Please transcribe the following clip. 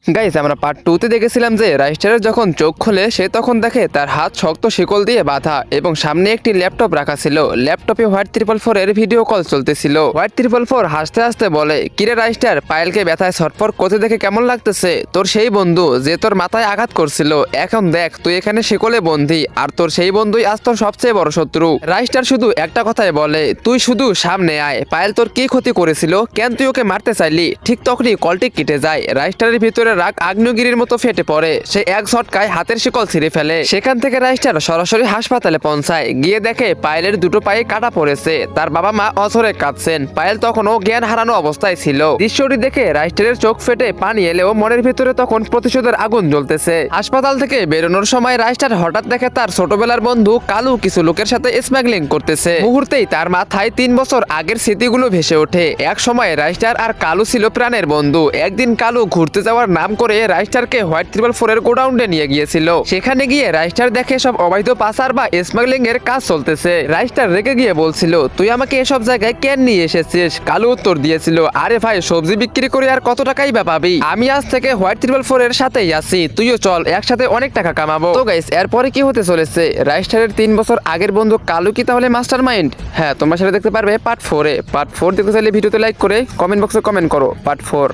Guys আমরা part 2 তে দেখেছিলাম যে রাইস্টারের যখন চোখ খোলে সে তখন দেখে তার হাত শক্ত শিকল দিয়ে বাঁধা এবং সামনে একটি ল্যাপটপ রাখা ছিল। ল্যাপটপে হোয়াইট 444 এর ভিডিও কল চলতেছিল। হোয়াইট 444 হাসতে হাসতে বলে, কিরে রাইস্টার, পায়েলকে ব্যথায় ছটফট করতে দেখে কেমন লাগতেছে? তোর সেই বন্ধু যে তোর মাথায় আঘাত করছিল, এখন দেখ তুই এখানে শিকলে বন্দী, আর তোর সেই বন্ধুই আজ তোর সবচেয়ে বড় শত্রু। রাইস্টার শুধু একটা কথাই বলে, তুই শুধু সামনে আয়। পায়েল তোর কি ক্ষতি করেছিল? কেন তুই ওকে মারতে চাইলি? ঠিক তখনই কলটি কেটে যায়। রাইস্টারের ভিতরে রাগ আগ্নেয়গিরির মতো ফেটে পড়ে। সে এক ঝটকায় হাতের শিকল ছিঁড়ে ফেলে। সেখান থেকে রাইস্টার সরাসরি হাসপাতালে পৌঁছায়। গিয়ে দেখে পায়েলের দুটো পায়ে কাটা পড়েছে। তার বাবা মা অঝরে কাঁদছেন। পায়েল তখনও জ্ঞান হারানো অবস্থায় ছিল। দৃশ্যটি দেখে রাইস্টারের চোখ ফেটে পানি এলেও মনের ভিতরে তখন প্রতিশোধের আগুন জ্বলতেছে। হাসপাতাল থেকে বেরোনোর সময় রাইস্টার হঠাৎ দেখে তার ছোটবেলার বন্ধু কালু কিছু লোকের সাথে স্মাগলিং করতেছে। মুহূর্তেই তার মাথায় 3 বছর আগের স্মৃতিগুলো ভেসে ওঠে। এক সময় রাইস্টার আর কালু ছিল প্রাণের বন্ধু। একদিন কালু ঘুরতে যাওয়ার নাম করে রাইস্টারকে হোয়াইট 444 এর গোডাউনে নিয়ে গিয়েছিল। সেখানে গিয়ে রাইস্টার দেখে সব অবৈধ পাচার বা স্মাগলিং এর কাজ চলতেছে। রাইস্টার রেগে গিয়ে বলছিল, তুই আমাকে এসব জায়গায় কেন নিয়ে এসেছিস? কালু উত্তর দিয়েছিল, আরে ভাই, সবজি বিক্রি করে আর কত টাকাই বা পাবি? আমি আজ থেকে হোয়াইট 444 এর সাথেই আছি, তুইও চল, একসাথে অনেক টাকা কামাবো। তো গাইস, এরপরে কি হতে চলেছে? রাইস্টারের 3 বছর আগের বন্ধু কালু কি তাহলে মাস্টারমাইন্ড? হ্যাঁ, তোমরা সেটা দেখতে পারবে পার্ট 4 এ। পার্ট 4 দেখতে চাইলে ভিডিওতে লাইক করে কমেন্ট বক্সে কমেন্ট করো পার্ট 4।